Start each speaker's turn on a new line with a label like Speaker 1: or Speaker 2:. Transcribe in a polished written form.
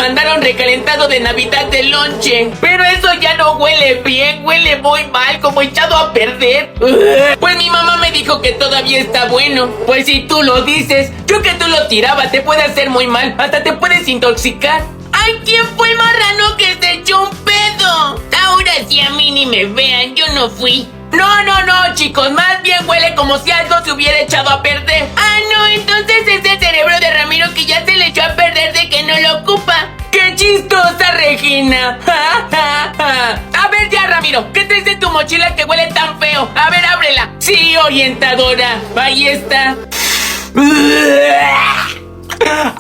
Speaker 1: mandaron recalentado de Navidad de lonche. Pero eso ya no huele bien, huele muy mal, como echado a perder. Pues mi mamá me dijo que todavía está bueno. Pues si tú lo dices, yo que tú lo tiraba, te puede hacer muy mal, hasta te puedes intoxicar. ¡Ay, quién fue el marrano que se echó un pedo! Ahora sí a mí ni me vean, yo no fui. No, chicos, más bien huele como si algo se hubiera echado a perder. Ah, no, entonces es el cerebro de Ramiro que ya se le echó a perder de que no lo ocupa. ¡Qué chistosa, Regina! A ver ya, Ramiro, ¿qué traes en tu mochila que huele tan feo? A ver, ábrela. Sí, orientadora, ahí está.